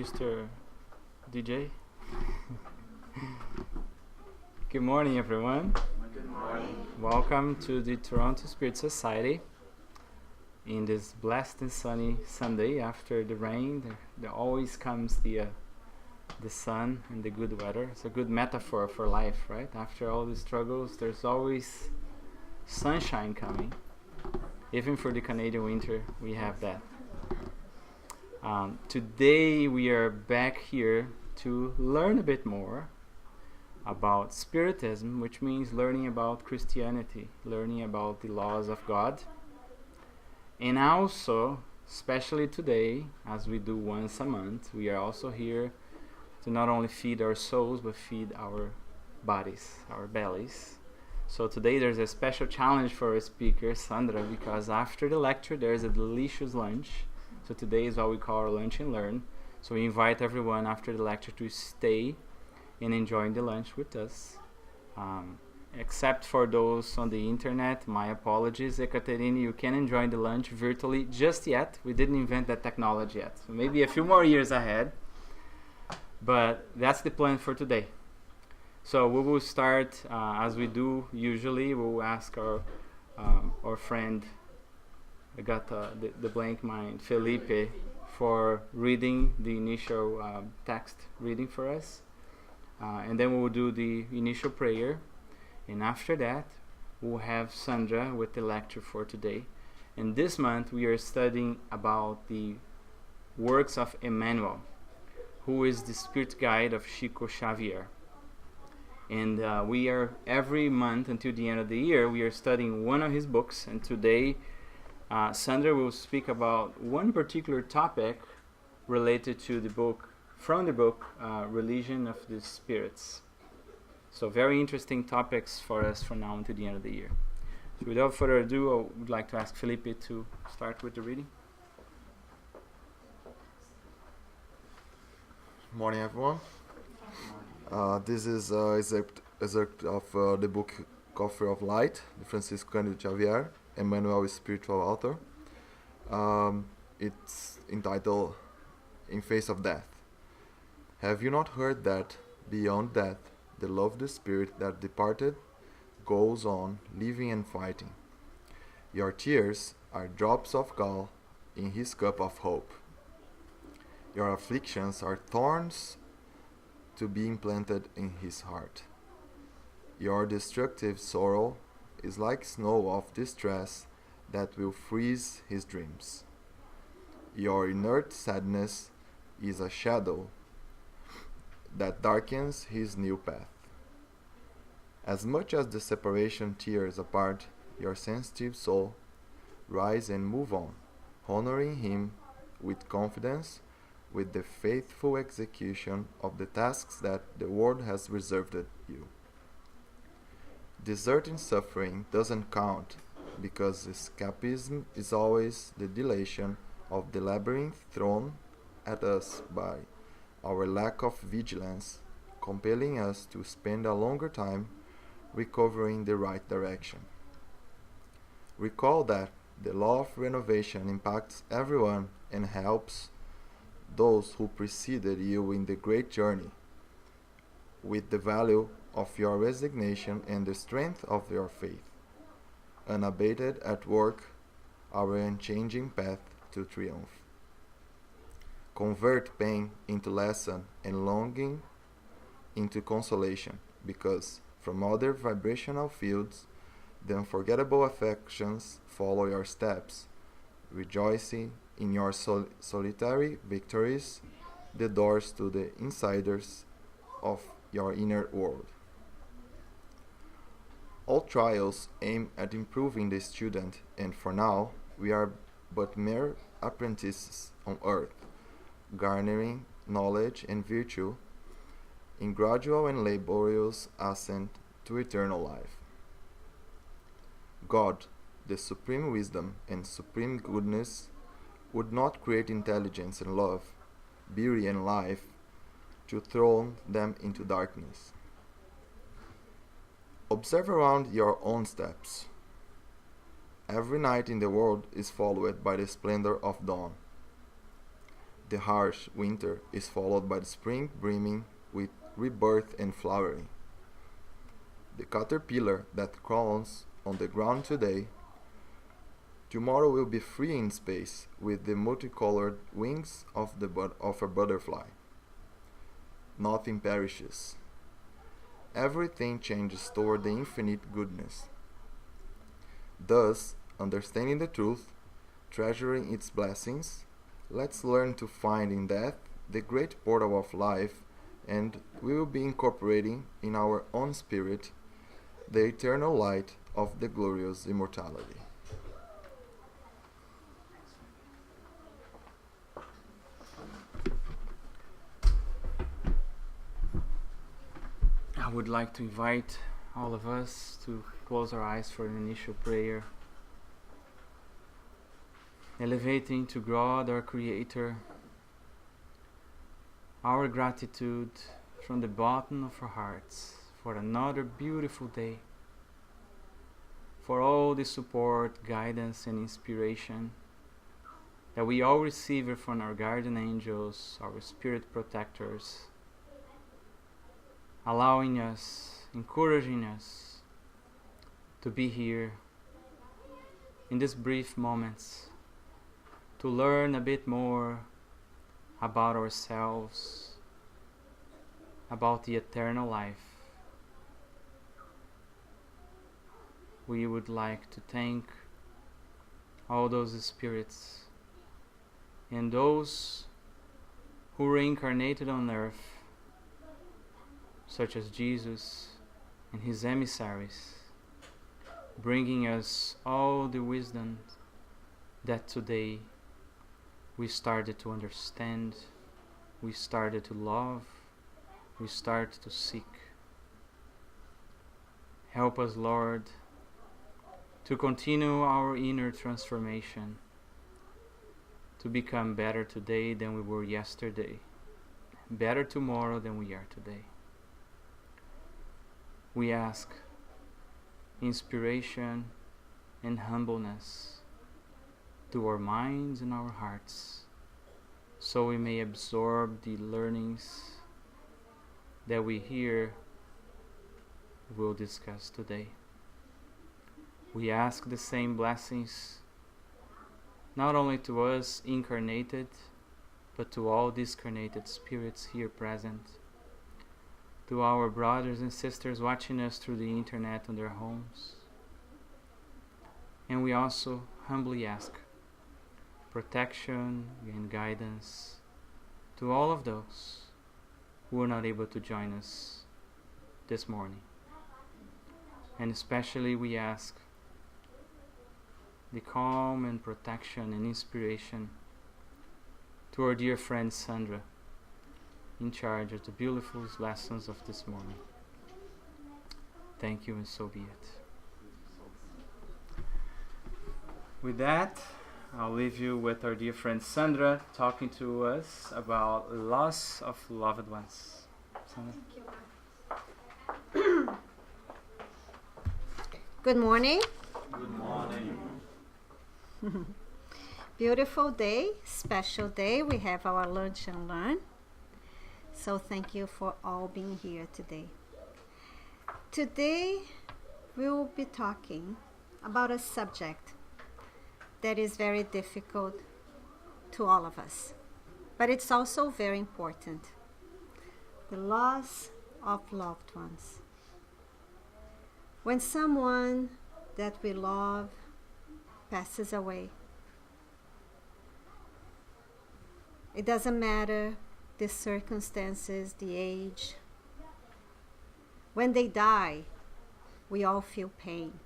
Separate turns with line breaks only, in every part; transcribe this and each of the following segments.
Mr. DJ. Good morning, everyone.
Good morning.
Welcome to the Toronto Spirit Society. In this blessed and sunny Sunday, after the rain, there always comes the sun and the good weather. It's a good metaphor for life, right? After all the struggles, there's always sunshine coming. Even for the Canadian winter, we have that. Today we are back here to learn a bit more about Spiritism, which means learning about Christianity, learning about the laws of God. And also, especially today, as we do once a month, we are also here to not only feed our souls, but feed our bodies, our bellies. So today there's a special challenge for our speaker, Sandra, because after the lecture there's a delicious lunch. So today is what we call our lunch and learn. So we invite everyone after the lecture to stay and enjoy the lunch with us. Except for those on the internet, my apologies. Ekaterina, you can enjoy the lunch virtually just yet. We didn't invent that technology yet. So maybe a few more years ahead. But that's the plan for today. So we will start as we do usually. We'll ask our friend, I got the blank mind, Felipe, for reading the initial text reading for us. And then we will do the initial prayer. And after that, we'll have Sandra with the lecture for today. And this month we are studying about the works of Emmanuel, who is the spirit guide of Chico Xavier. And we are every month until the end of the year, we are studying one of his books. And today, Sandra will speak about one particular topic related to the book, from the book, Religion of the Spirits. So very interesting topics for us from now until the end of the year. So without further ado, I would like to ask Felipe to start with the reading.
Good morning, everyone. This is excerpt of the book Coffee of Light, the Francisco Cândido Xavier, Emmanuel is spiritual author. It's entitled In Face of Death. Have you not heard that beyond death, the loved spirit that departed goes on living and fighting? Your tears are drops of gall in his cup of hope. Your afflictions are thorns to be implanted in his heart. Your destructive sorrow is like snow of distress that will freeze his dreams. Your inert sadness is a shadow that darkens his new path. As much as the separation tears apart your sensitive soul, rise and move on, honoring him with confidence, with the faithful execution of the tasks that the world has reserved you. Deserting suffering doesn't count, because escapism is always the dilation of the labyrinth thrown at us by our lack of vigilance, compelling us to spend a longer time recovering the right direction. Recall that the law of renovation impacts everyone and helps those who preceded you in the great journey, with the value of your resignation and the strength of your faith, unabated at work, our unchanging path to triumph. Convert pain into lesson and longing into consolation, because from other vibrational fields, the unforgettable affections follow your steps, rejoicing in your solitary victories, the doors to the insiders of your inner world. All trials aim at improving the student, and for now, we are but mere apprentices on earth, garnering knowledge and virtue in gradual and laborious ascent to eternal life. God, the supreme wisdom and supreme goodness, would not create intelligence and love, beauty and life, to throw them into darkness. Observe around your own steps. Every night in the world is followed by the splendor of dawn. the harsh winter is followed by the spring brimming with rebirth and flowering. The caterpillar that crawls on the ground today, tomorrow will be free in space with the multicolored wings of a butterfly. Nothing perishes. Everything changes toward the infinite goodness. Thus, understanding the truth, treasuring its blessings, let's learn to find in death the great portal of life, and we will be incorporating in our own spirit the eternal light of the glorious immortality.
I would like to invite all of us to close our eyes for an initial prayer, elevating to God, our Creator, our gratitude from the bottom of our hearts for another beautiful day, for all the support, guidance, and inspiration that we all receive from our guardian angels, our spirit protectors, allowing us, encouraging us to be here in these brief moments to learn a bit more about ourselves, about the eternal life. We would like to thank all those spirits and those who reincarnated on earth, such as Jesus and his emissaries, bringing us all the wisdom that today we started to understand, we started to love, we started to seek. Help us, Lord, to continue our inner transformation, to become better today than we were yesterday, better tomorrow than we are today. We ask inspiration and humbleness to our minds and our hearts, so we may absorb the learnings that we here will discuss today. We ask the same blessings not only to us incarnated, but to all discarnated spirits here present, to our brothers and sisters watching us through the internet on their homes. And we also humbly ask protection and guidance to all of those who were not able to join us this morning. And especially we ask the calm and protection and inspiration to our dear friend Sandra, in charge of the beautiful lessons of this morning. Thank you, and so be it. With that, I'll leave you with our dear friend Sandra talking to us about loss of loved ones. Sandra?
Thank you. Good morning.
Good morning.
Beautiful day, special day. We have our lunch and learn. So thank you for all being here today. Today we will be talking about a subject that is very difficult to all of us, but it's also very important. The loss of loved ones. When someone that we love passes away, it doesn't matter the circumstances, the age. When they die, we all feel pain.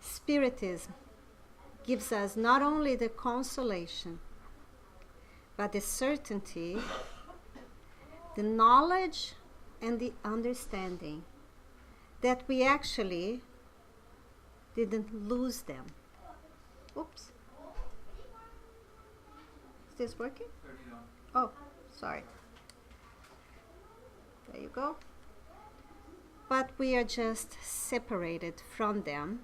Spiritism gives us not only the consolation, but the certainty, the knowledge, and the understanding that we actually didn't lose them. Oops. Is this working? Oh, sorry. There you go. But we are just separated from them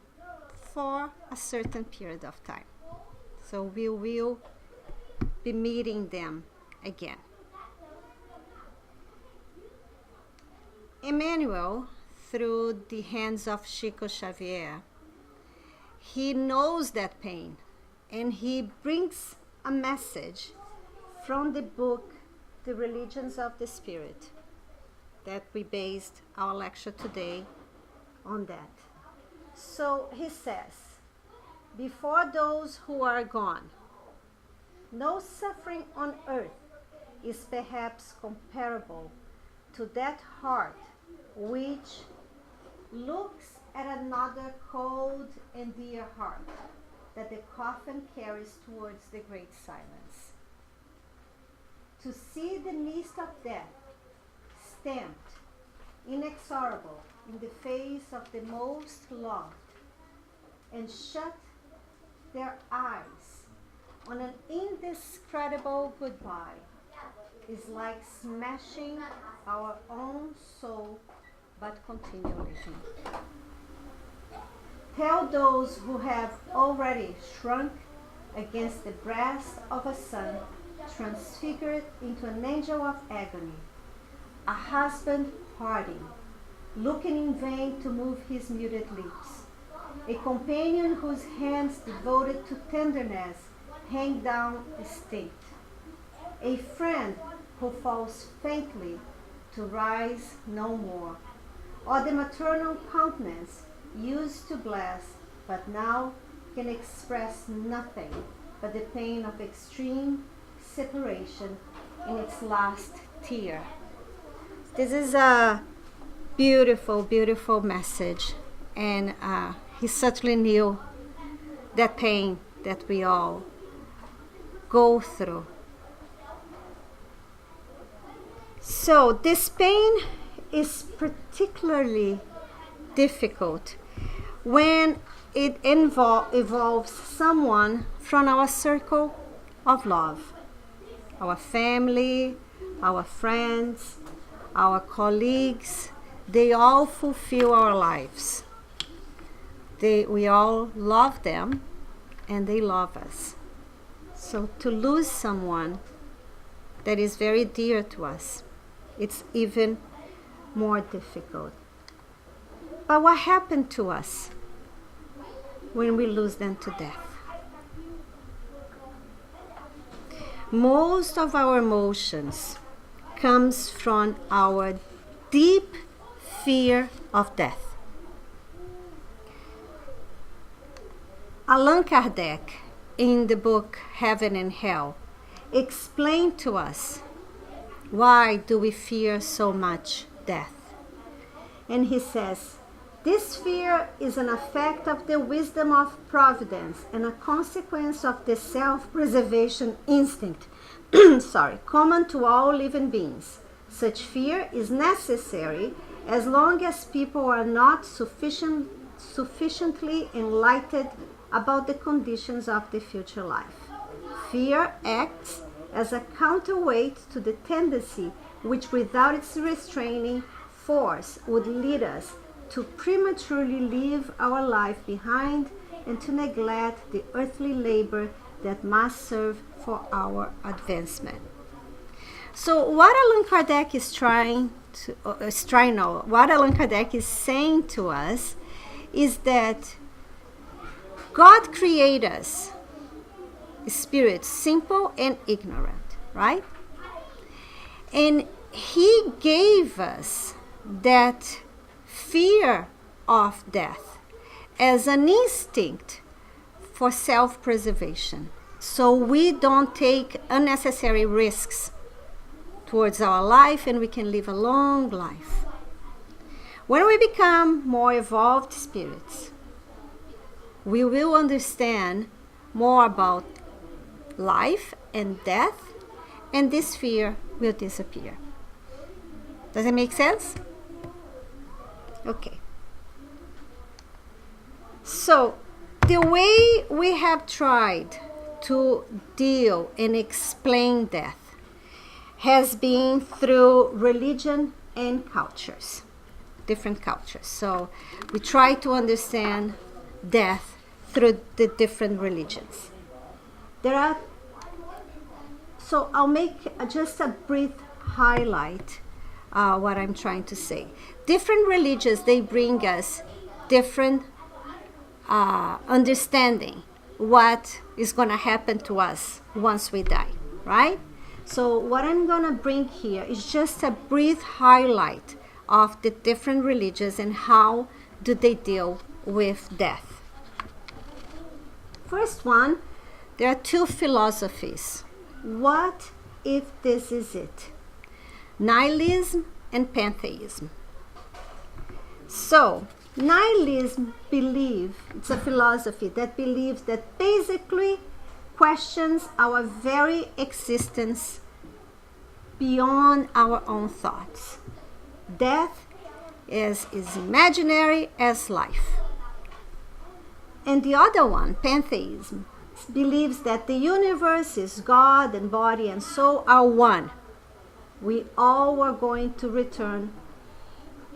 for a certain period of time. So we will be meeting them again. Emmanuel, through the hands of Chico Xavier, he knows that pain, and he brings a message from the book The Religions of the Spirit, that we based our lecture today on that. So he says, before those who are gone, no suffering on earth is perhaps comparable to that heart which looks at another cold and dear heart that the coffin carries towards the great silence. To see the mist of death stamped, inexorable, in the face of the most loved, and shut their eyes on an indescribable goodbye is like smashing our own soul, but continue living. Tell those who have already shrunk against the breast of a son, transfigured into an angel of agony, a husband parting, looking in vain to move his muted lips, a companion whose hands devoted to tenderness hang down extinct, a friend who falls faintly to rise no more, or the maternal countenance used to bless, but now can express nothing but the pain of extreme separation in its last tear. This is a beautiful, beautiful message, and he certainly knew that pain that we all go through. So this pain is particularly difficult when it involves someone from our circle of love, our family, our friends, our colleagues. They all fulfill our lives. We all love them, and they love us. So to lose someone that is very dear to us, it's even more difficult. But what happened to us when we lose them to death? Most of our emotions comes from our deep fear of death. Allan Kardec, in the book Heaven and Hell, explained to us why do we fear so much death. And he says, this fear is an effect of the wisdom of providence and a consequence of the self-preservation instinct common to all living beings. Such fear is necessary as long as people are not sufficiently enlightened about the conditions of the future life. Fear acts as a counterweight to the tendency which, without its restraining force, would lead us to prematurely leave our life behind and to neglect the earthly labor that must serve for our advancement. So what Allan Kardec what Allan Kardec is saying to us is that God created us, spirits, simple and ignorant, right? And he gave us that fear of death as an instinct for self-preservation, so we don't take unnecessary risks towards our life and we can live a long life. When we become more evolved spirits, we will understand more about life and death, and this fear will disappear. Does it make sense? Okay. So, the way we have tried to deal and explain death has been through religion and cultures, different cultures. So, we try to understand death through the different religions. There are, so I'll make just a brief highlight what I'm trying to say. Different religions, they bring us different understanding what is going to happen to us once we die, right? So what I'm going to bring here is just a brief highlight of the different religions and how do they deal with death. First one, there are two philosophies. What if this is it? Nihilism and pantheism. So, nihilism it's a philosophy that believes that basically questions our very existence beyond our own thoughts. Death is imaginary as life. And the other one, pantheism, believes that the universe is God and body and soul are one. We all are going to return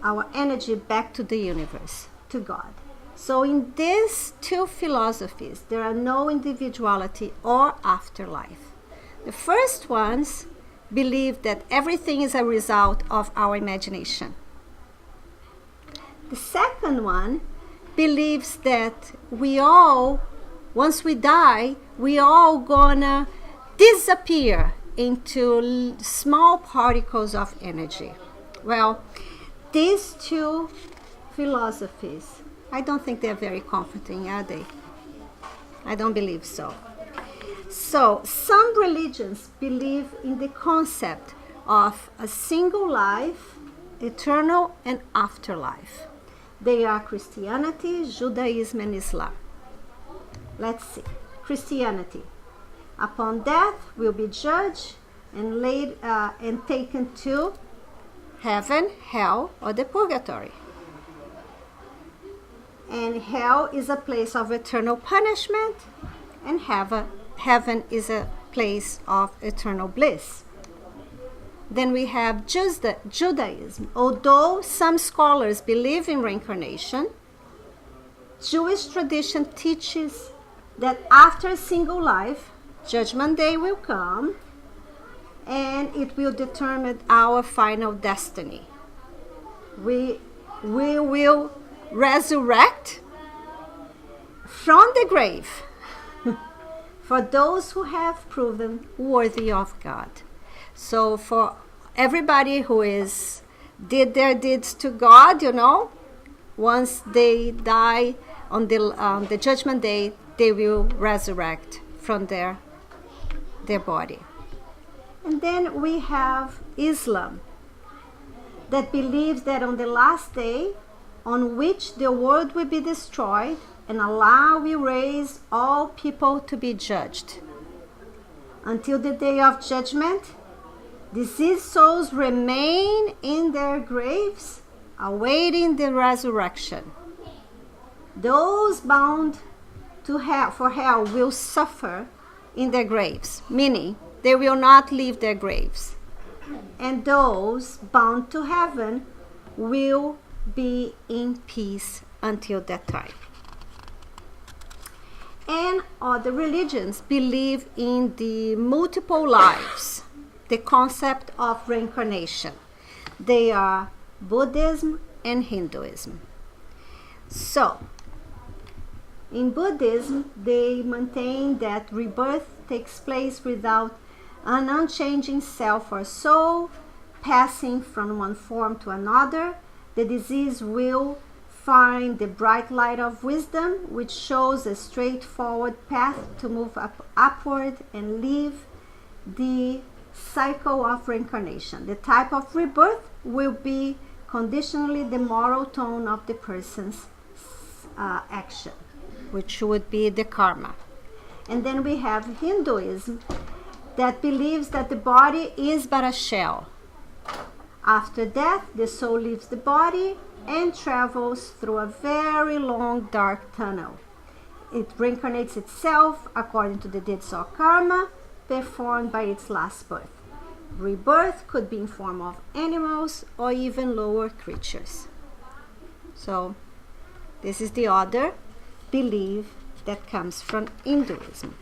our energy back to the universe, to God. So in these two philosophies, there are no individuality or afterlife. The first ones believe that everything is a result of our imagination. The second one believes that we all, once we die, we all gonna disappear into small particles of energy. Well, these two philosophies, I don't think they're very comforting, are they? I don't believe so. So, some religions believe in the concept of a single life, eternal and afterlife. They are Christianity, Judaism, and Islam. Let's see. Christianity. Upon death, we'll be judged and laid and taken to heaven, hell, or the purgatory. And hell is a place of eternal punishment, and heaven is a place of eternal bliss. Then we have Judaism. Although some scholars believe in reincarnation, Jewish tradition teaches that after a single life, Judgment Day will come and it will determine our final destiny. We will resurrect from the grave for those who have proven worthy of God. So for everybody who did their deeds to God, once they die on the Judgment Day, they will resurrect from their body. And then we have Islam, that believes that on the last day, on which the world will be destroyed, and Allah will raise all people to be judged. Until the day of judgment, deceased souls remain in their graves, awaiting the resurrection. Those bound for hell will suffer in their graves, meaning they will not leave their graves. And those bound to heaven will be in peace until that time. And other religions believe in the multiple lives, the concept of reincarnation. They are Buddhism and Hinduism. So, in Buddhism, they maintain that rebirth takes place without an unchanging self or soul passing from one form to another. The disease will find the bright light of wisdom, which shows a straightforward path to move upward and live the cycle of reincarnation. The type of rebirth will be conditionally the moral tone of the person's action, which would be the karma. And then we have Hinduism, that believes that the body is but a shell. After death, the soul leaves the body and travels through a very long dark tunnel. It reincarnates itself according to the deeds or karma performed by its last birth. Rebirth could be in form of animals or even lower creatures. So this is the other belief that comes from Hinduism.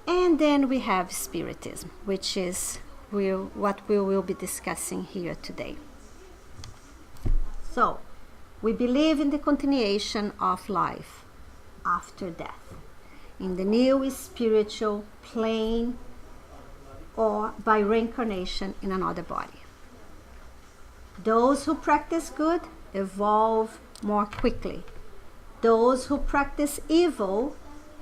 And then we have Spiritism, which is what we will be discussing here today. So, we believe in the continuation of life after death, in the new spiritual plane or by reincarnation in another body. Those who practice good evolve more quickly. Those who practice evil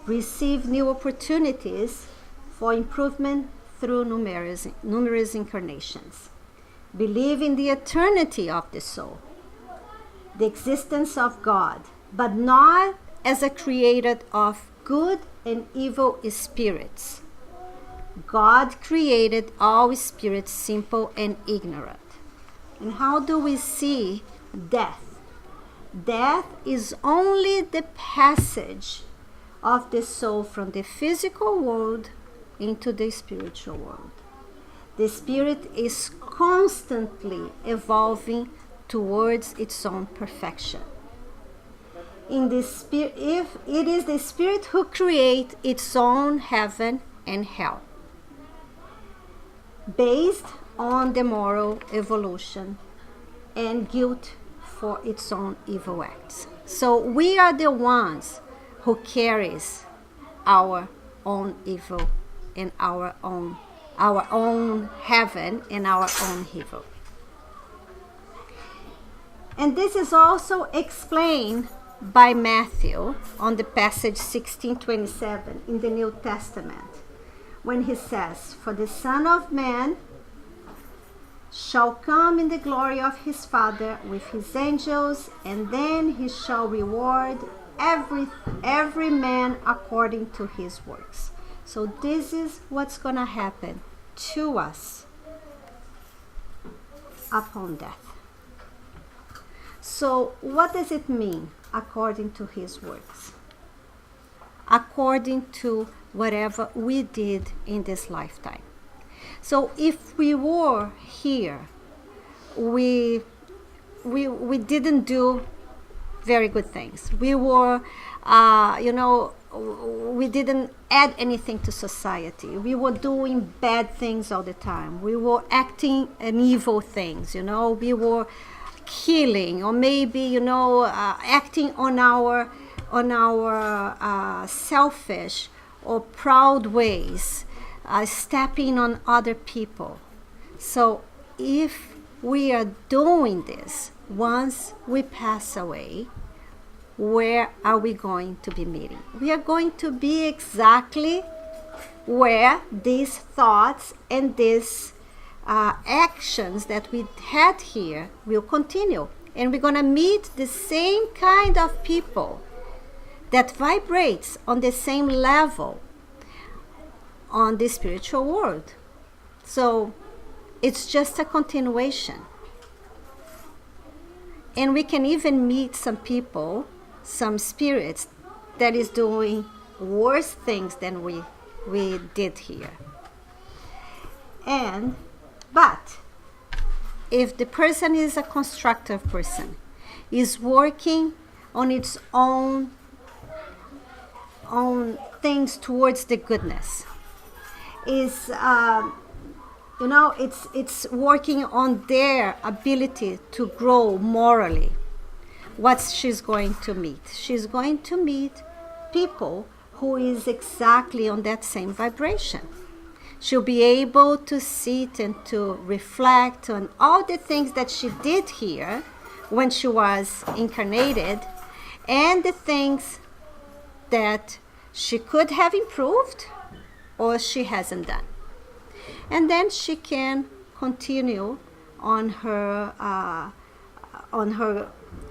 receive new opportunities for improvement through numerous incarnations. Believe in the eternity of the soul, the existence of God, but not as a creator of good and evil spirits. God created all spirits simple and ignorant. And how do we see death? Death is only the passage of the soul from the physical world into the spiritual world. The spirit is constantly evolving towards its own perfection. If it is the spirit who creates its own heaven and hell, based on the moral evolution and guilt for its own evil acts. So we are the ones who carries our own evil and our own heaven and our own evil. And this is also explained by Matthew on the passage 16:27 in the New Testament, when he says, "For the Son of Man shall come in the glory of his Father with his angels, and then he shall reward every man according to his works." So this is what's going to happen to us upon death. So what does it mean, according to his works? According to whatever we did in this lifetime. So if we were here, we didn't do very good things. We were, we didn't add anything to society. We were doing bad things all the time. We were acting in evil things, We were killing, or maybe, acting on our selfish or proud ways, stepping on other people. So if we are doing this, once we pass away, where are we going to be meeting? We are going to be exactly where these thoughts and these actions that we had here will continue. And we're going to meet the same kind of people that vibrates on the same level on the spiritual world. So it's just a continuation. And we can even meet some people, some spirits that is doing worse things than we did here. But if the person is a constructive person, is working on its own things towards the goodness, is it's working on their ability to grow morally, what she's going to meet? She's going to meet people who is exactly on that same vibration. She'll be able to sit and to reflect on all the things that she did here when she was incarnated, and the things that she could have improved or she hasn't done. And then she can continue on her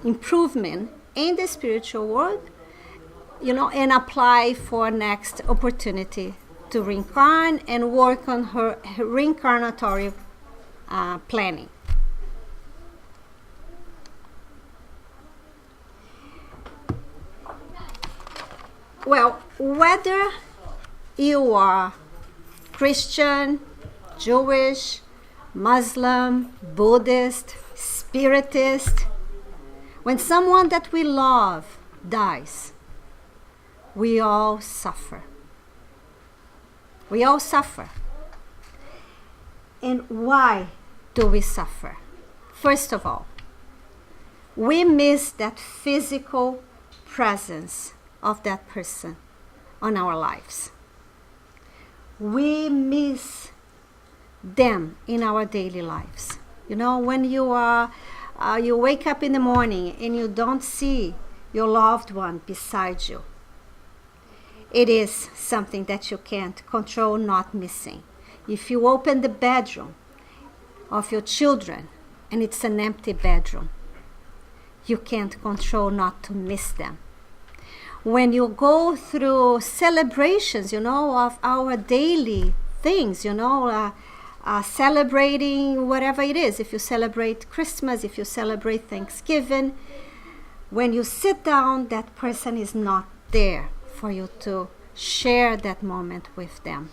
improvement in the spiritual world, and apply for next opportunity to reincarnate and work on her reincarnatory planning. Well, whether you are Christian, Jewish, Muslim, Buddhist, Spiritist, when someone that we love dies, we all suffer. We all suffer. And why do we suffer? First of all, we miss that physical presence of that person on our lives. We miss them in our daily lives. You know, when you wake up in the morning and you don't see your loved one beside you, it is something that you can't control not missing. If you open the bedroom of your children and it's an empty bedroom, you can't control not to miss them. When you go through celebrations, of our daily things, celebrating whatever it is, if you celebrate Christmas, if you celebrate Thanksgiving, when you sit down, that person is not there for you to share that moment with them.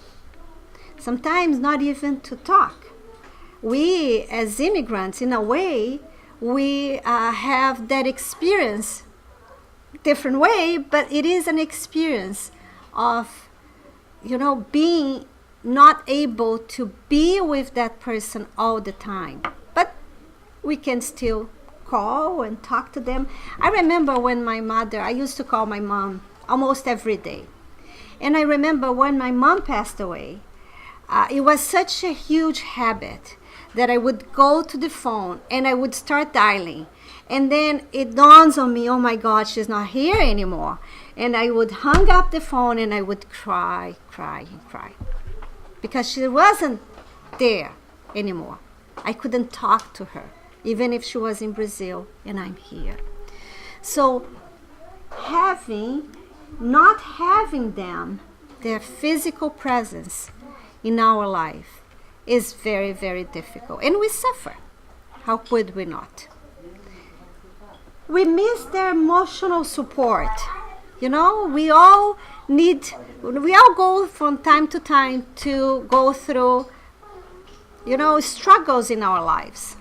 Sometimes not even to talk. We, as immigrants, in a way, we have that experience, different way, but it is an experience of, being not able to be with that person all the time. But we can still call and talk to them. I remember when I used to call my mom almost every day. And I remember when my mom passed away, it was such a huge habit that I would go to the phone and I would start dialing. And then it dawns on me, oh my God, she's not here anymore. And I would hang up the phone and I would cry. Because she wasn't there anymore. I couldn't talk to her, even if she was in Brazil and I'm here. So not having them, their physical presence in our life is very, very difficult. And we suffer. How could we not? We miss their emotional support. We all go from time to time to go through, struggles in our lives.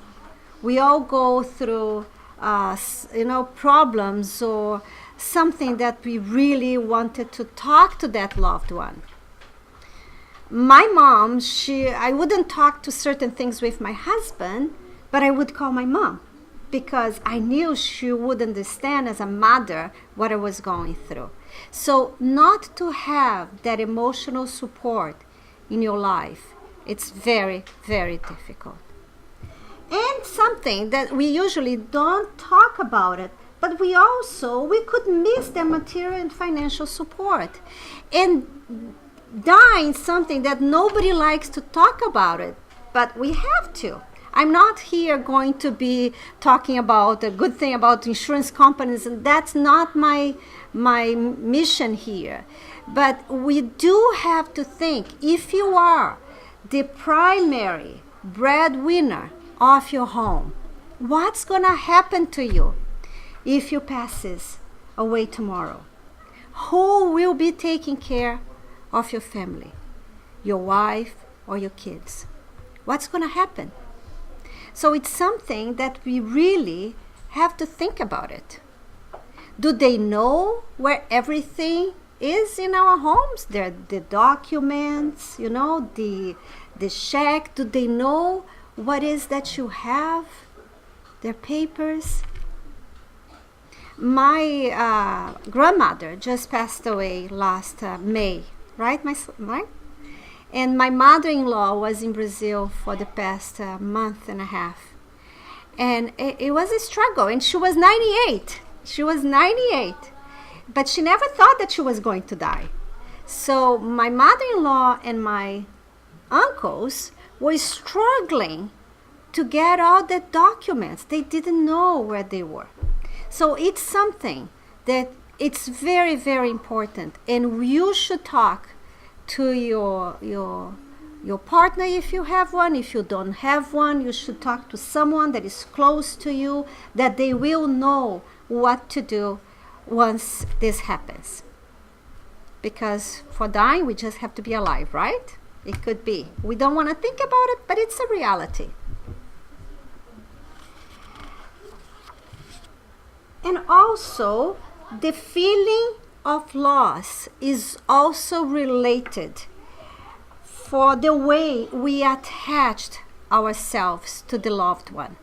We all go through, problems or something that we really wanted to talk to that loved one. My mom, I wouldn't talk to certain things with my husband, but I would call my mom because I knew she would understand as a mother what I was going through. So not to have that emotional support in your life, it's very, very difficult. And something that we usually don't talk about it, but we could miss their material and financial support. And dying something that nobody likes to talk about it, but we have to. I'm not here going to be talking about a good thing about insurance companies, and that's not my mission here. But we do have to think, if you are the primary breadwinner of your home, what's going to happen to you if you passes away tomorrow? Who will be taking care of your family, your wife or your kids? What's going to happen? So it's something that we really have to think about it. Do they know where everything is in our homes? The documents, the check. Do they know what is that you have? Their papers. My grandmother just passed away last May, right? Right? And my mother-in-law was in Brazil for the past month and a half. And it was a struggle. And she was 98. But she never thought that she was going to die. So my mother-in-law and my uncles were struggling to get all the documents. They didn't know where they were. So it's something that it's very, very important. And you should talk to your partner if you have one. If you don't have one, you should talk to someone that is close to you, that they will know what to do once this happens. Because for dying, we just have to be alive, right? It could be. We don't want to think about it, but it's a reality. And also, the feeling of loss is also related for the way we attached ourselves to the loved one.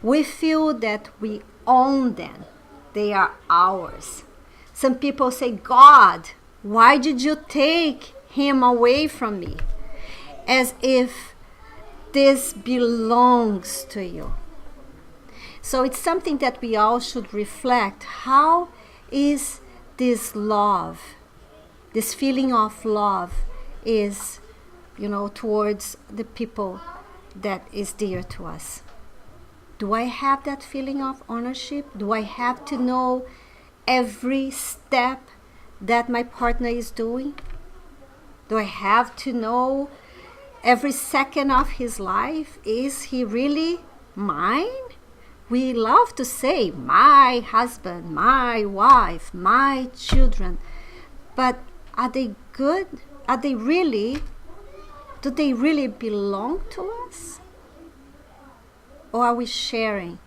We feel that we own them. They are ours. Some people say, God, why did you take him away from me? As if this belongs to you. So it's something that we all should reflect. How is this love, this feeling of love is, towards the people that is dear to us? Do I have that feeling of ownership? Do I have to know every step that my partner is doing? Do I have to know every second of his life? Is he really mine? We love to say, my husband, my wife, my children. But are they good? Do they really belong to us? Or are we sharing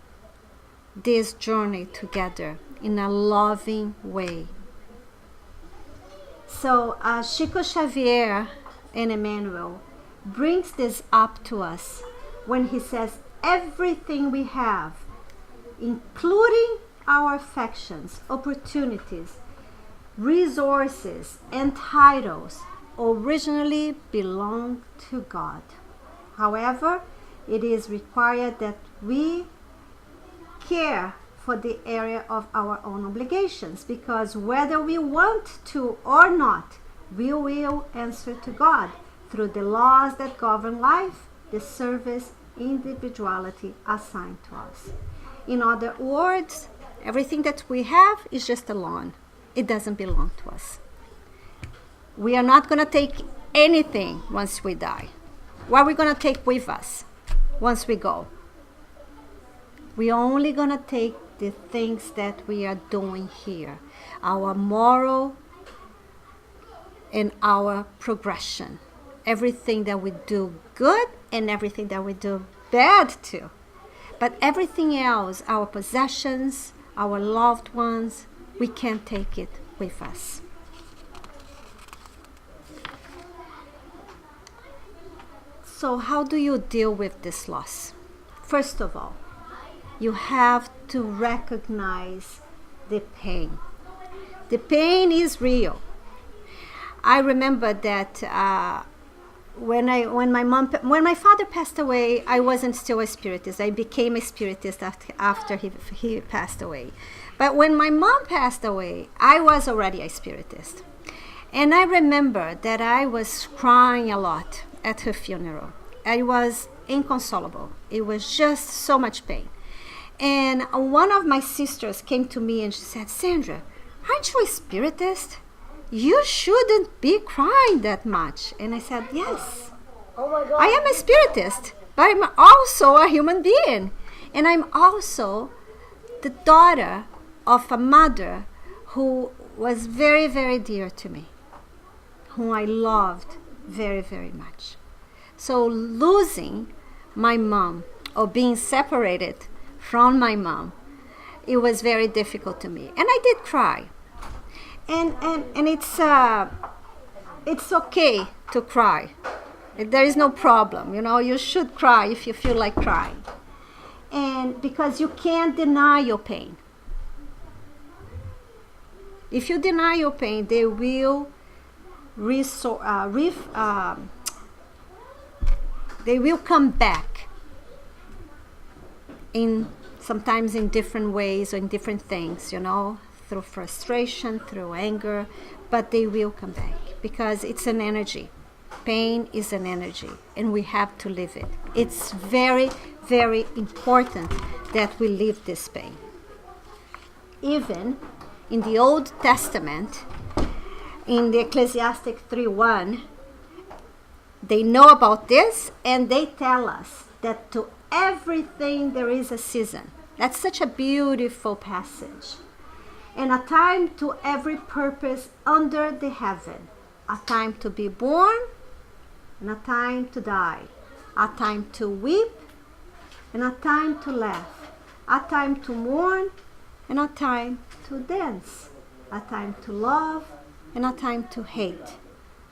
this journey together in a loving way? So Chico Xavier and Emmanuel brings this up to us when he says everything we have, including our affections, opportunities, resources, and titles, originally belong to God. However, it is required that we care for the area of our own obligations, because whether we want to or not, we will answer to God through the laws that govern life, the service, individuality assigned to us. In other words, everything that we have is just a loan. It doesn't belong to us. We are not going to take anything once we die. What are we going to take with us once we go? We're only going to take the things that we are doing here, our moral and our progression. Everything that we do good and everything that we do bad too. But everything else, our possessions, our loved ones, we can't take it with us. So how do you deal with this loss? First of all, you have to recognize the pain. The pain is real. I remember that when my father passed away, I wasn't still a spiritist. I became a spiritist after he passed away. But when my mom passed away, I was already a spiritist. And I remember that I was crying a lot at her funeral. I was inconsolable. It was just so much pain. And one of my sisters came to me and she said, Sandra, aren't you a spiritist? You shouldn't be crying that much. And I said, yes, I am a spiritist, but I'm also a human being. And I'm also the daughter of a mother who was very, very dear to me, whom I loved very, very much. So losing my mom or being separated from my mom, it was very difficult to me. And I did cry. And it's okay to cry. There is no problem. You should cry if you feel like crying. And because you can't deny your pain. If you deny your pain, they will come back sometimes in different ways or in different things, through frustration, through anger, but they will come back because it's an energy. Pain is an energy, and we have to live it. It's very, very important that we live this pain. Even in the Old Testament, in the Ecclesiastic 3:1, they know about this, and they tell us that to everything there is a season. That's such a beautiful passage. And a time to every purpose under the heaven. A time to be born and a time to die. A time to weep and a time to laugh. A time to mourn and a time to dance. A time to love and a time to hate.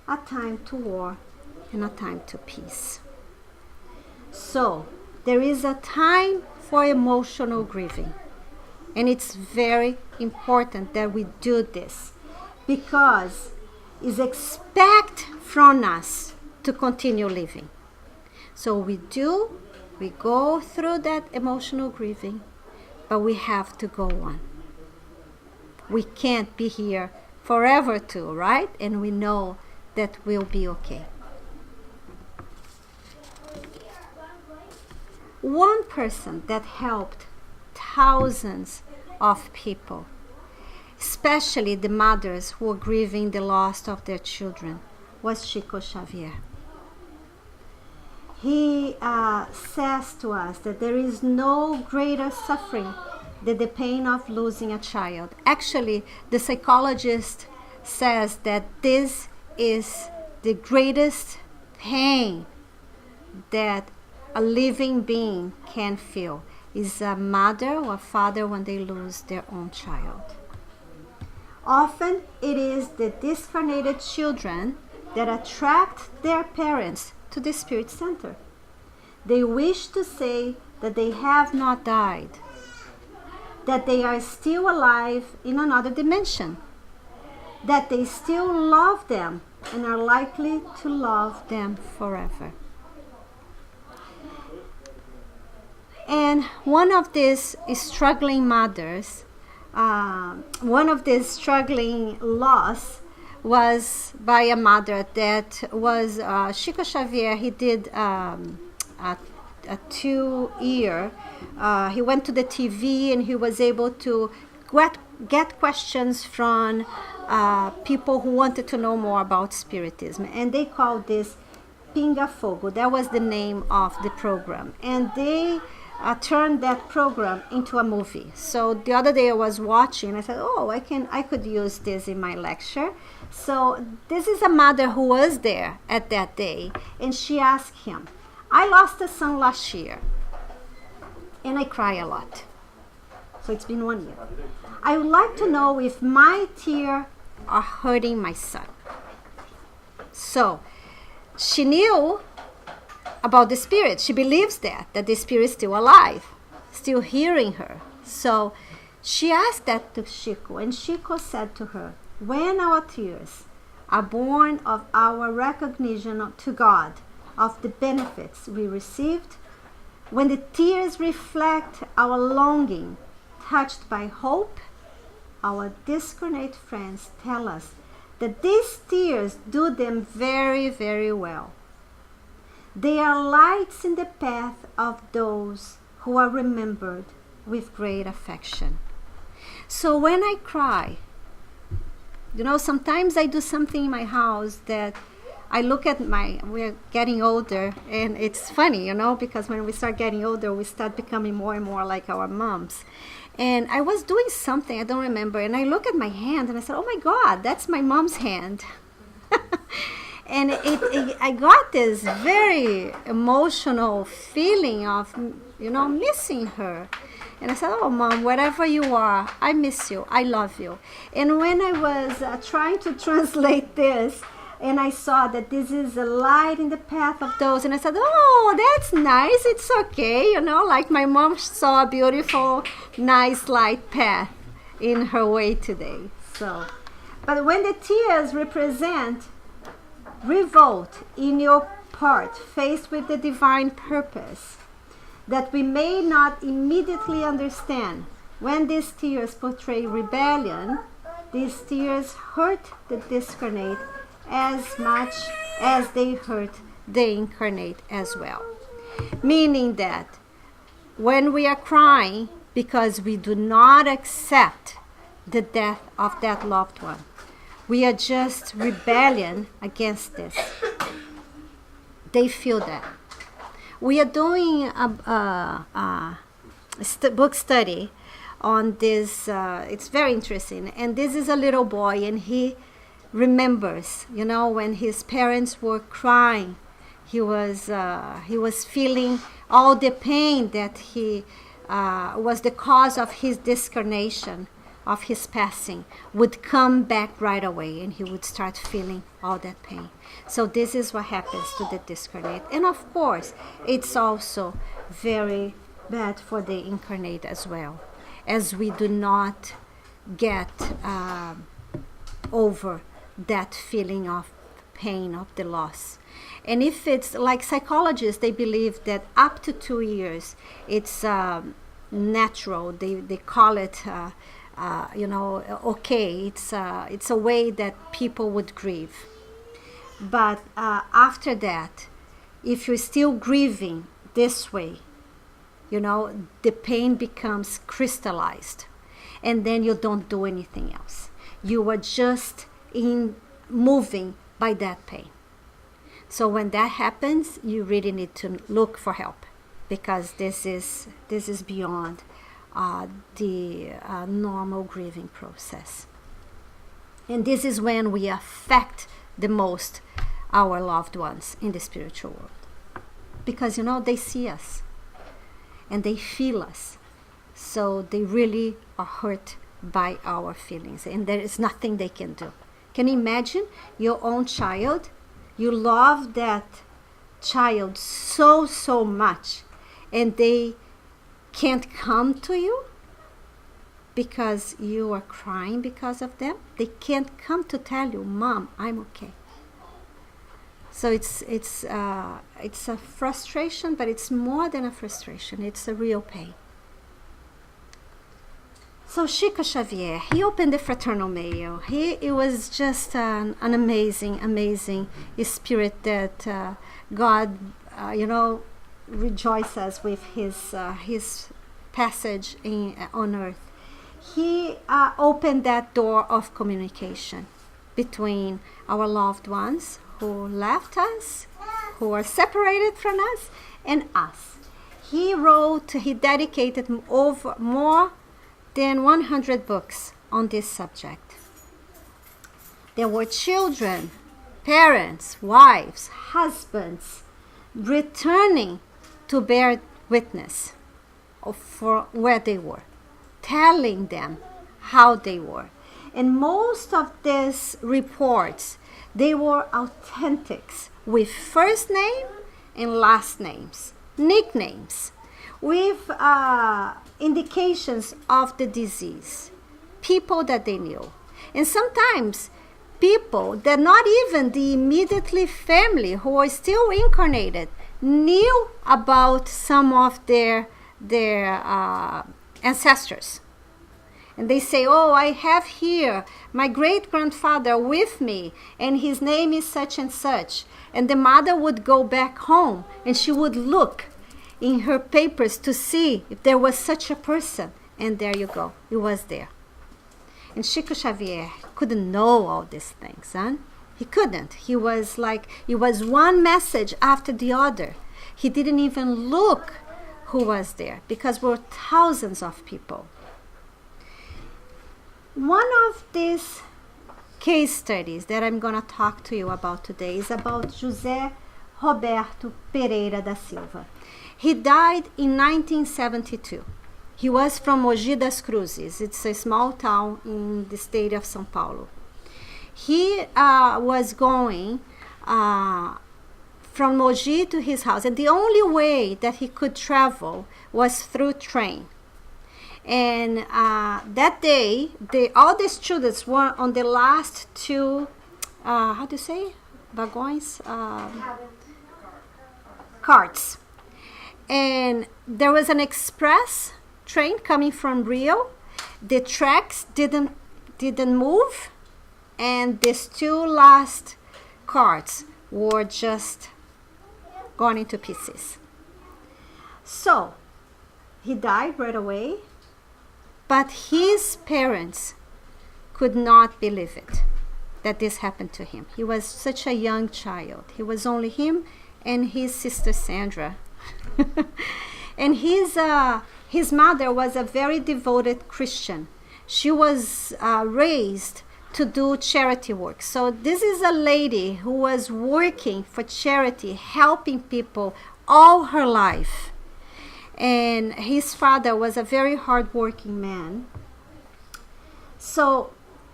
A time to war and a time to peace. So, there is a time for emotional grieving. And it's very important that we do this because it's expect from us to continue living. So we go through that emotional grieving, but we have to go on. We can't be here forever too, right? And we know that we'll be okay. One person that helped thousands of people, especially the mothers who were grieving the loss of their children, was Chico Xavier. He says to us that there is no greater suffering than the pain of losing a child. Actually, the psychologist says that this is the greatest pain that a living being can feel, is a mother or father when they lose their own child. Often it is the discarnated children that attract their parents to the Spirit Center. They wish to say that they have not died, that they are still alive in another dimension, that they still love them and are likely to love them forever. And one of these struggling mothers, one of these struggling loss was by a mother that was Chico Xavier. He did a 2-year. He went to the TV and he was able to get questions from people who wanted to know more about Spiritism. And they called this Pinga Fogo. That was the name of the program. And they turned that program into a movie. So the other day I was watching and I said, oh, I could use this in my lecture. So this is a mother who was there at that day, and she asked him, I lost a son last year and I cry a lot. So it's been 1 year. I would like to know if my tears are hurting my son. So she knew about the spirit. She believes that the spirit is still alive, still hearing her. So she asked that to Chico, and Chico said to her, when our tears are born of our recognition to God of the benefits we received, when the tears reflect our longing touched by hope, our discarnate friends tell us that these tears do them very, very well. They are lights in the path of those who are remembered with great affection. So when I cry, sometimes I do something in my house that I look at we're getting older, and it's funny, because when we start getting older, we start becoming more and more like our moms. And I was doing something, I don't remember, and I look at my hand and I said, oh my God, that's my mom's hand. And I got this very emotional feeling of, missing her. And I said, oh, Mom, wherever you are, I miss you. I love you. And when I was trying to translate this, and I saw that this is a light in the path of those, and I said, oh, that's nice. It's okay, like my mom saw a beautiful, nice light path in her way today. So, but when the tears represent revolt in your part, faced with the divine purpose that we may not immediately understand, when these tears portray rebellion, these tears hurt the discarnate as much as they hurt the incarnate as well. Meaning that when we are crying because we do not accept the death of that loved one, we are just rebellion against this. They feel that. We are doing a book study on this. It's very interesting. And this is a little boy, and he remembers, when his parents were crying, he was feeling all the pain that he was the cause of his discarnation of his passing would come back right away, and he would start feeling all that pain. So this is what happens to the discarnate. And of course, it's also very bad for the incarnate as well, as we do not get over that feeling of pain of the loss. And if it's like psychologists, they believe that up to 2 years, it's natural. They call it, okay. It's a way that people would grieve. But after that, if you're still grieving this way, the pain becomes crystallized, and then you don't do anything else. You are just moving by that pain. So when that happens, you really need to look for help, because this is beyond the normal grieving process. And this is when we affect the most our loved ones in the spiritual world, because they see us and they feel us, so they really are hurt by our feelings, and there is nothing they can do. Can you imagine your own child? You love that child so much, and they can't come to you because you are crying because of them. They can't come to tell you, "Mom, I'm okay." So it's a frustration, but it's more than a frustration. It's a real pain. So Chico Xavier, he opened the fraternal mail. It was just an amazing spirit that God, rejoices with his passage on earth. He opened that door of communication between our loved ones who left us, who are separated from us, and us. He dedicated over more than 100 books on this subject. There were children, parents, wives, husbands returning to bear witness for where they were, telling them how they were. And most of these reports, they were authentics, with first name and last names, nicknames, with indications of the disease, people that they knew. And sometimes people that not even the immediately family who are still incarnated knew about some of their ancestors. And they say, "Oh, I have here my great-grandfather with me, and his name is such and such." And the mother would go back home, and she would look in her papers to see if there was such a person. And there you go, it was there. And Chico Xavier couldn't know all these things, huh? He couldn't. He was like, it was one message after the other. He didn't even look who was there, because there were thousands of people. One of these case studies that I'm going to talk to you about today is about José Roberto Pereira da Silva. He died in 1972. He was from Mogi das Cruzes. It's a small town in the state of São Paulo. He was going from Mogi to his house, and the only way that he could travel was through train. And that day, all the students were on the last two, how do you say, wagons? Carts. And there was an express train coming from Rio. The tracks didn't move, and these two last carts were just gone into pieces. So he died right away, but his parents could not believe it, that this happened to him. He was such a young child. He was only him and his sister Sandra. And his mother was a very devoted Christian. She was raised to do charity work. So this is a lady who was working for charity, helping people all her life. And his father was a very hardworking man. So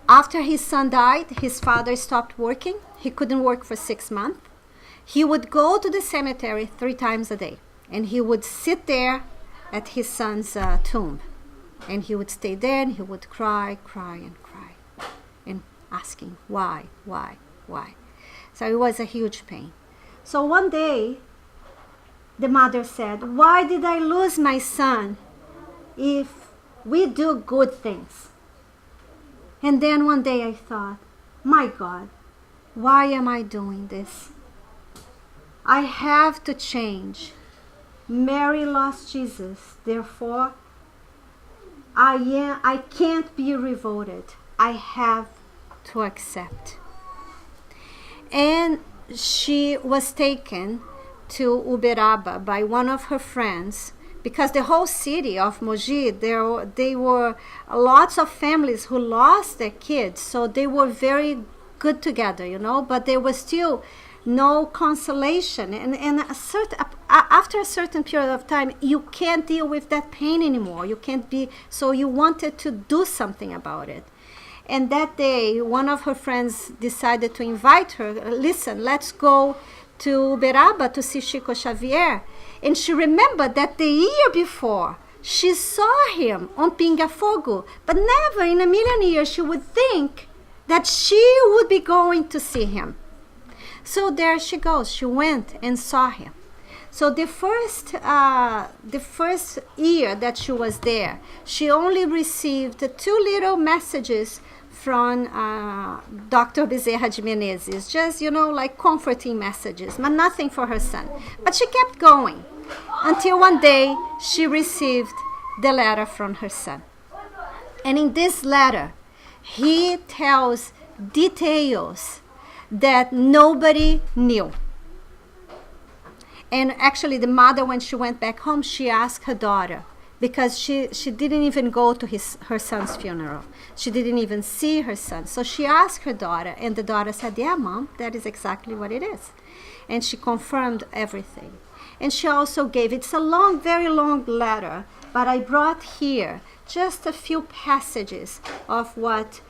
after his son died, his father stopped working. He couldn't work for 6 months. He would go to the cemetery 3 times a day, and he would sit there at his son's tomb, and he would stay there, and he would cry, and asking why. So it was a huge pain. So one day, the mother said, "Why did I lose my son if we do good things?" And then one day I thought, my God, why am I doing this? I have to change. Mary lost Jesus, therefore I can't be revolted. I have to accept. And she was taken to Uberaba by one of her friends, because the whole city of Mogi, they were lots of families who lost their kids, so they were very good together, but there was still no consolation. And after a certain period of time, you can't deal with that pain anymore. So you wanted to do something about it. And that day, one of her friends decided to invite her, "Listen, let's go to Uberaba to see Chico Xavier." And she remembered that the year before, she saw him on Pinga Fogo, but never in a million years she would think that she would be going to see him. So there she goes. She went and saw him. So the first year that she was there, she only received 2 little messages from Dr. Bezerra de Menezes, just, like comforting messages, but nothing for her son. But she kept going until one day she received the letter from her son. And in this letter, he tells details that nobody knew. And actually, the mother, when she went back home, she asked her daughter, because she didn't even go to her son's funeral. She didn't even see her son. So she asked her daughter, and the daughter said, "Yeah, Mom, that is exactly what it is." And she confirmed everything. And she also gave, it's a long, very long letter, but I brought here just a few passages of what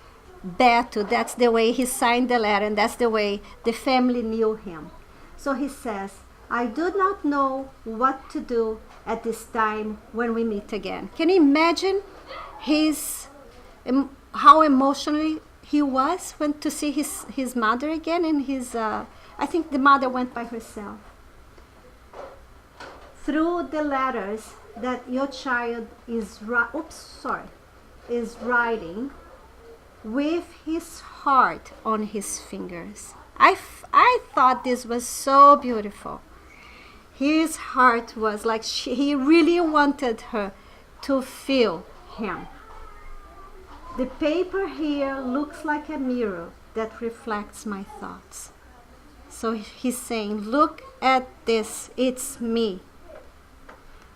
Beto, that's the way he signed the letter, and that's the way the family knew him. So he says, "I do not know what to do at this time when we meet again." Can you imagine how emotionally he was when to see his mother again? And I think the mother went by herself. "Through the letters that your child is writing with his heart on his fingers." I thought this was so beautiful. His heart was like he really wanted her to feel him. "The paper here looks like a mirror that reflects my thoughts." So he's saying, look at this, it's me.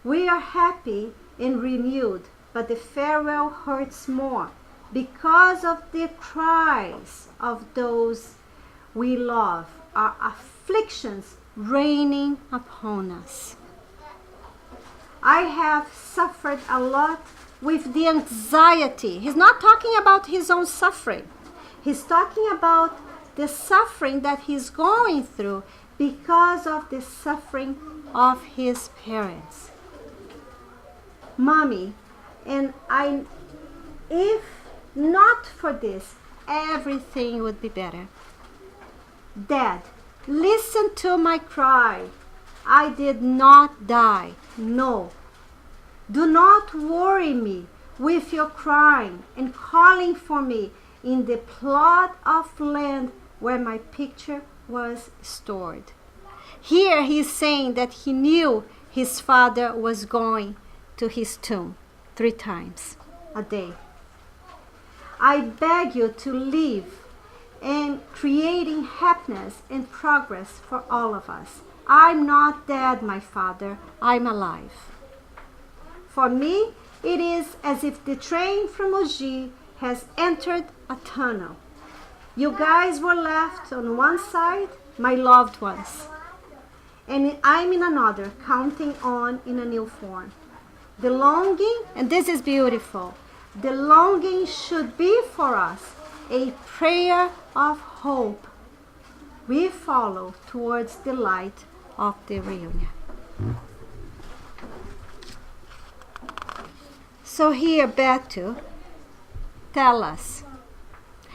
"We are happy and renewed, but the farewell hurts more because of the cries of those we love, our afflictions raining upon us. I have suffered a lot with the anxiety." He's not talking about his own suffering. He's talking about the suffering that he's going through because of the suffering of his parents. "Mommy, and if not for this, everything would be better. Dad, listen to my cry. I did not die. No. Do not worry me with your crying and calling for me in the plot of land where my picture was stored." Here he's saying that he knew his father was going to his tomb 3 times a day. "I beg you to live and creating happiness and progress for all of us. I'm not dead, my father. I'm alive. For me, it is as if the train from Mogi has entered a tunnel. You guys were left on one side, my loved ones, and I'm in another, counting on in a new form. The longing," and this is beautiful, the longing should be for us a prayer of hope. We follow towards the light of the reunion. So here, Beto, tell us.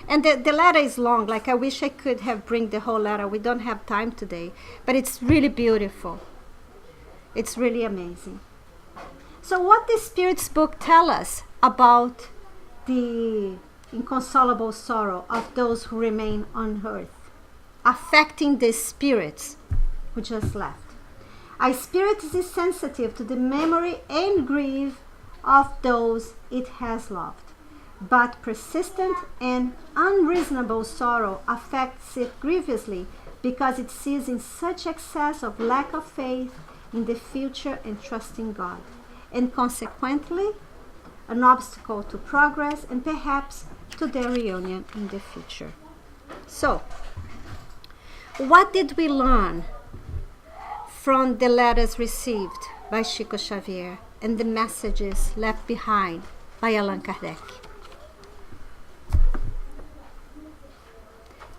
And the letter is long, like I wish I could have bring the whole letter. We don't have time today, but it's really beautiful. It's really amazing. So what the Spirit's book tell us about the inconsolable sorrow of those who remain on earth, affecting the spirits who just left. A spirit is sensitive to the memory and grief of those it has loved, but persistent and unreasonable sorrow affects it grievously because it sees in such excess of lack of faith in the future and trust in God, and consequently an obstacle to progress and perhaps to their reunion in the future. So, what did we learn from the letters received by Chico Xavier and the messages left behind by Allan Kardec?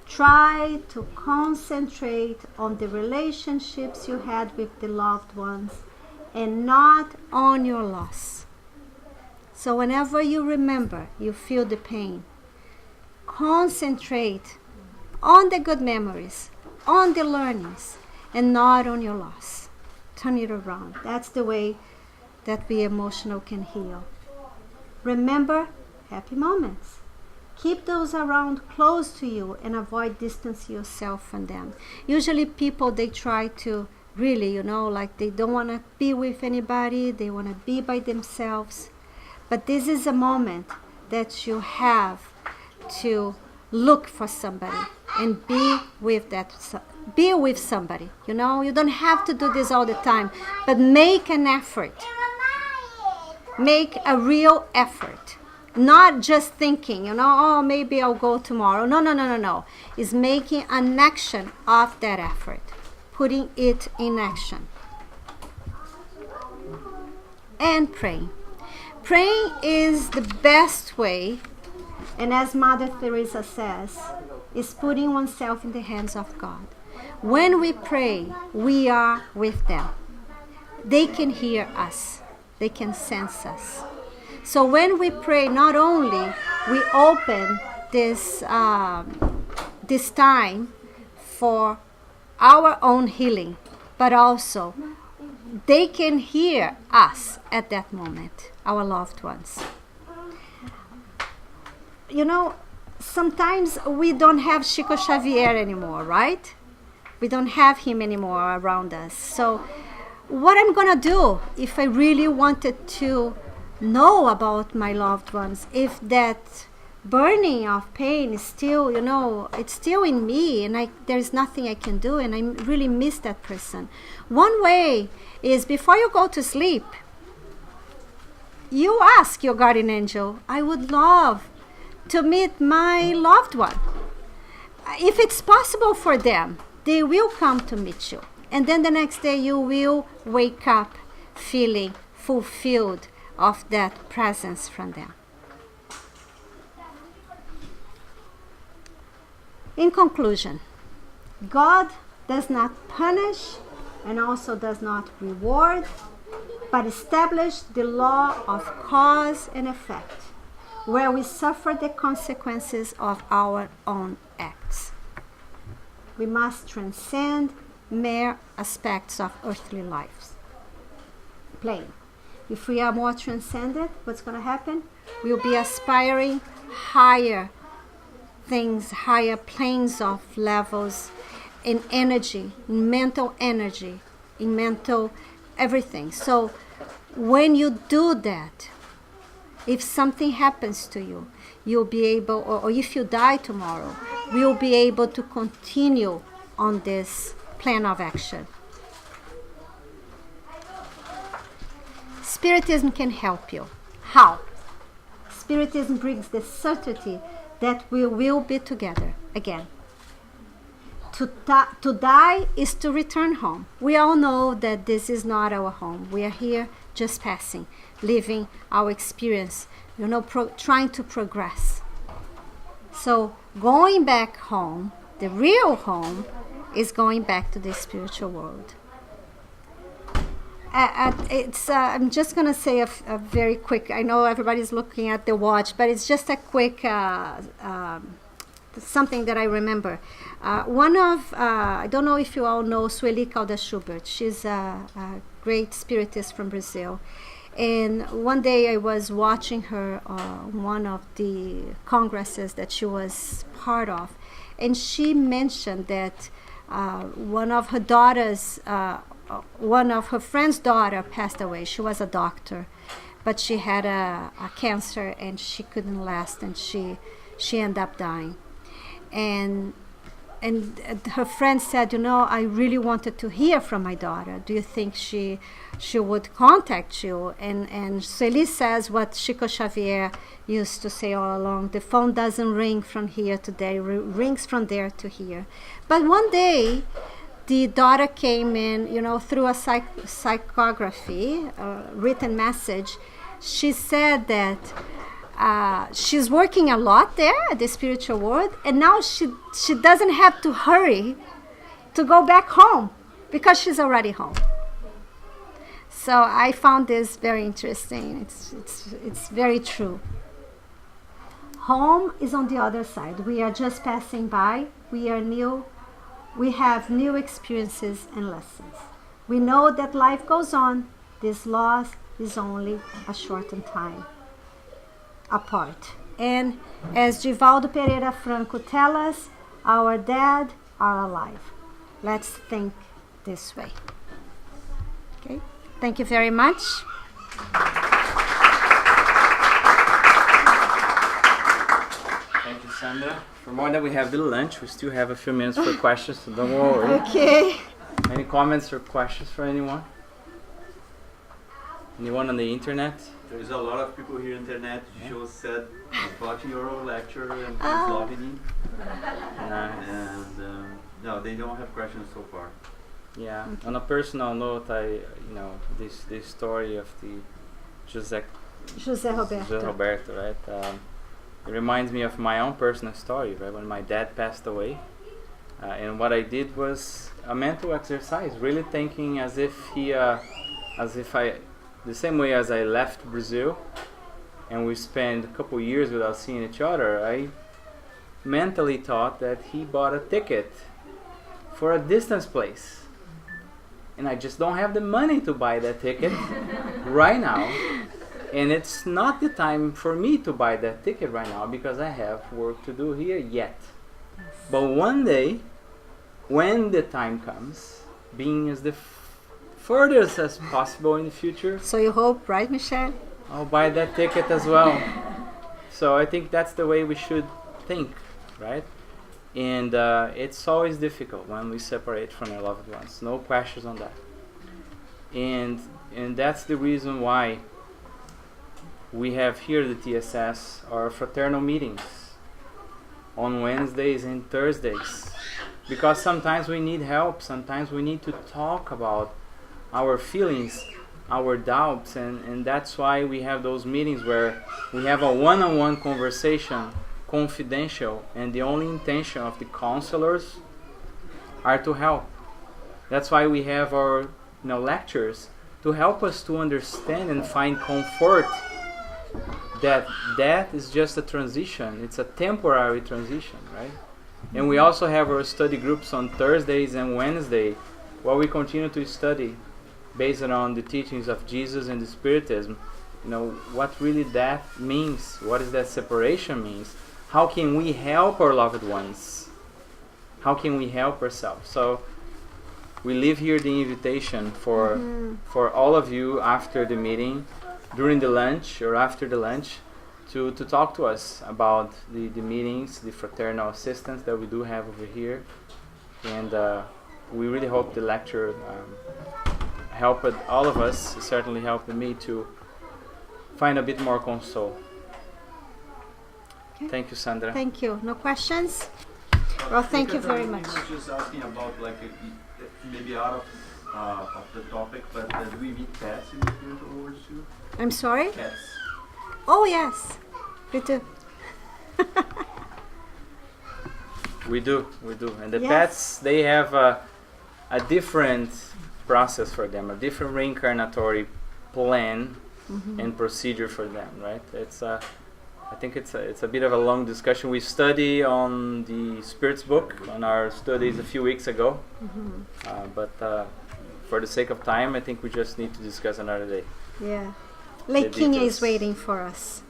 Try to concentrate on the relationships you had with the loved ones and not on your loss. So whenever you remember, you feel the pain, concentrate on the good memories, on the learnings, and not on your loss. Turn it around. That's the way that we emotional can heal. Remember happy moments. Keep those around close to you and avoid distancing yourself from them. Usually people, they try to really, like they don't want to be with anybody. They want to be by themselves. But this is a moment that you have to look for somebody and be with somebody. You don't have to do this all the time, but make an effort. Make a real effort. Not just thinking, oh, maybe I'll go tomorrow. No. It's making an action of that effort. Putting it in action. And praying. Praying is the best way, and as Mother Teresa says, is putting oneself in the hands of God. When we pray, we are with them. They can hear us. They can sense us. So when we pray, not only we open this time for our own healing, but also they can hear us at that moment, our loved ones. Sometimes we don't have Chico Xavier anymore, right? We don't have him anymore around us. So what I'm going to do if I really wanted to know about my loved ones, if that burning of pain is still, it's still in me and there's nothing I can do and I really miss that person. One way is before you go to sleep, you ask your guardian angel, I would love to meet my loved one. If it's possible for them, they will come to meet you. And then the next day you will wake up feeling fulfilled of that presence from them. In conclusion, God does not punish and also does not reward, but establish the law of cause and effect, where we suffer the consequences of our own acts. We must transcend mere aspects of earthly lives. Plain. If we are more transcendent, what's going to happen? We'll be aspiring higher things, higher planes of levels in energy, in mental energy, in mental everything. So when you do that, if something happens to you, you'll be able, or if you die tomorrow, we'll be able to continue on this plan of action. Spiritism can help you. How? Spiritism brings the certainty that we will be together again. to die is to return home. We all know that this is not our home. We are here just passing, living our experience, trying to progress. So going back home, the real home, is going back to the spiritual world. I'm just going to say a very quick, I know everybody's looking at the watch, but it's just a quick something that I remember. I don't know if you all know Sueli Caldas Schubert. She's a great spiritist from Brazil. And one day I was watching her on one of the congresses that she was part of. And she mentioned that one of her friend's daughter passed away. She was a doctor, but she had a cancer and she couldn't last, and she ended up dying. And her friend said, I really wanted to hear from my daughter. Do you think she would contact you? And Sueli says what Chico Xavier used to say all along: the phone doesn't ring from here to there, it rings from there to here. But one day, the daughter came in, through a psychography, written message. She said that she's working a lot there at the spiritual world, and now she doesn't have to hurry to go back home because she's already home. So I found this very interesting. It's very true. Home is on the other side. We are just passing by. We have new experiences and lessons. We know that life goes on. This loss is only a shortened time apart. And as Divaldo Pereira Franco tells us, our dead are alive. Let's think this way. Okay? Thank you very much.
Thank you, Sandra. For more that we have the lunch, we still have a few minutes for questions, so don't worry.
Okay.
Any comments or questions for anyone? Anyone on the internet?
There's a lot of people here on the internet. Joe said about your lecture and he's loving it.
Nice.
And no, they don't have questions so far.
Yeah. Okay. On a personal note, this story of the José Roberto, right? It reminds me of my own personal story, right? When my dad passed away, and what I did was a mental exercise, really thinking as if the same way as I left Brazil and we spent a couple years without seeing each other, I mentally thought that he bought a ticket for a distance place. And I just don't have the money to buy that ticket right now. And it's not the time for me to buy that ticket right now because I have work to do here yet. But one day, when the time comes, being as the furthest as possible in the future.
So you hope, right, Michelle?
I'll buy that ticket as well. So I think that's the way we should think, right? And it's always difficult when we separate from our loved ones. No questions on that. And that's the reason why we have here the TSS, our fraternal meetings on Wednesdays and Thursdays. Because sometimes we need help, sometimes we need to talk about our feelings, our doubts, and that's why we have those meetings where we have a one-on-one conversation, confidential, and the only intention of the counselors are to help. That's why we have our lectures, to help us to understand and find comfort that death is just a transition. It's a temporary transition, right? And we also have our study groups on Thursdays and Wednesdays where we continue to study based on the teachings of Jesus and the Spiritism, what really death means, what is that separation means, how can we help our loved ones, how can we help ourselves. So we leave here the invitation for all of you after the meeting, during the lunch or after the lunch, to talk to us about the meetings, the fraternal assistance that we do have over here. And we really hope the lecture helped all of us, certainly helped me to find a bit more console. Okay. Thank you, Sandra.
Thank you. No questions? Well, thank you very
I
much.
was just asking about like maybe out of the topic, but do we meet cats in the spiritual world too?
I'm sorry?
Cats.
Oh, yes. We do.
We do. And the
Yes.
pets, they have a different process for them, a different reincarnatory plan and procedure for them, right? It's I think it's a bit of a long discussion. We study on the Spirit's book on our studies a few weeks ago, but for the sake of time, I think we just need to discuss another day.
Yeah. Leiquinha
details.
is waiting for us.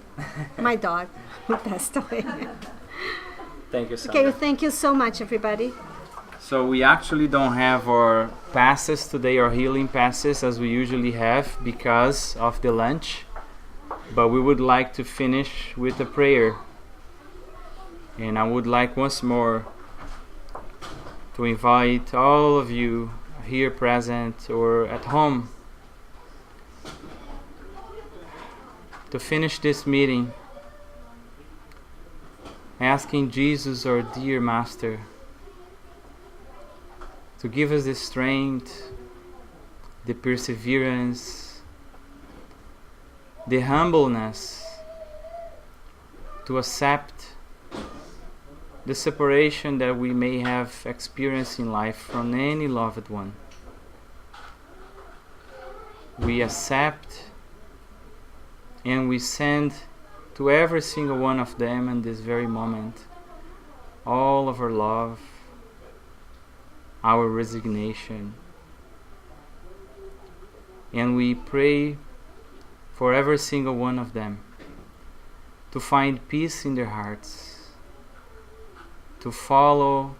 My dog who passed away.
Thank you, Sandra.
Okay, thank you so much, everybody.
So we actually don't have our passes today, our healing passes, as we usually have because of the lunch. But we would like to finish with a prayer. And I would like once more to invite all of you here present or at home to finish this meeting asking Jesus, our dear Master, to give us the strength, the perseverance, the humbleness to accept the separation that we may have experienced in life from any loved one. We accept and we send to every single one of them in this very moment all of our love, our resignation, and we pray for every single one of them to find peace in their hearts, to follow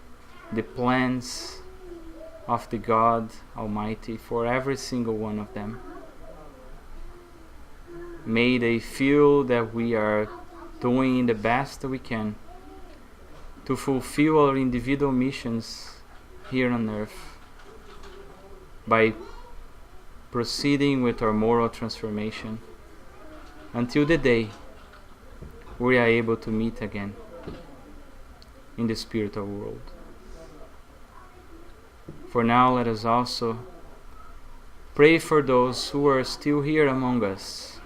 the plans of the God Almighty for every single one of them. May they feel that we are doing the best that we can to fulfill our individual missions here on earth by proceeding with our moral transformation until the day we are able to meet again in the spiritual world. For now, let us also pray for those who are still here among us,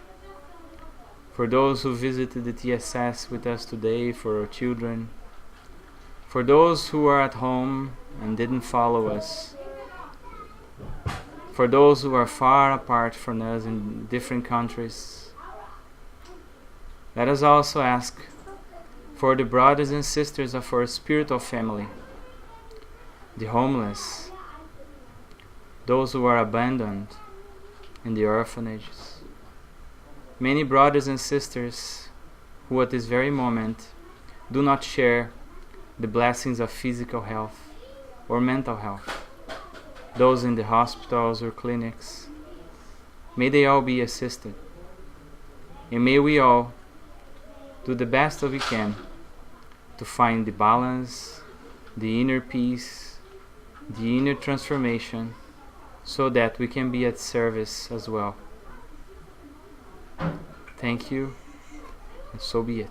for those who visited the TSS with us today, for our children, for those who are at home and didn't follow us, for those who are far apart from us in different countries. Let us also ask for the brothers and sisters of our spiritual family, the homeless, those who are abandoned in the orphanages. Many brothers and sisters who at this very moment do not share the blessings of physical health or mental health. Those in the hospitals or clinics, may they all be assisted. And may we all do the best that we can to find the balance, the inner peace, the inner transformation, so that we can be at service as well. Thank you, and so be it.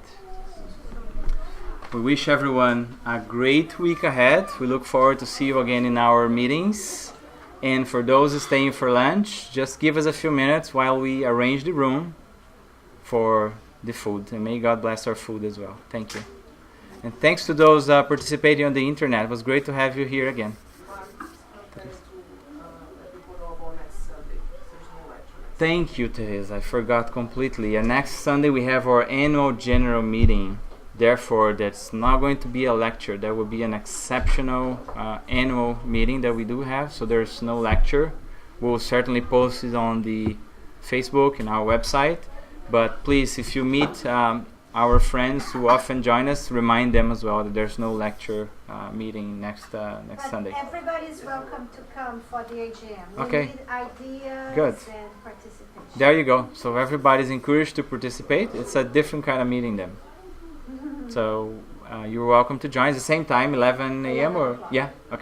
We wish everyone a great week ahead. We look forward to see you again in our meetings. And for those staying for lunch, just give us a few minutes while we arrange the room for the food. And may God bless our food as well. Thank you. And thanks to those participating on the internet. It was great to have you here again. Thank you, Teresa. I forgot completely. And next Sunday we have our annual general meeting. Therefore, that's not going to be a lecture. There will be an exceptional annual meeting that we do have. So there's no lecture. We'll certainly post it on the Facebook and our website. But please, if you meet our friends who often join us, remind them as well that there's no lecture meeting next Sunday.
Everybody's welcome to come for the AGM.
Okay.
We need ideas
Good.
and participation.
There you go. So everybody's encouraged to participate. It's a different kind of meeting then. So you're welcome to join. It's the same time, 11 a.m. or yeah. Okay.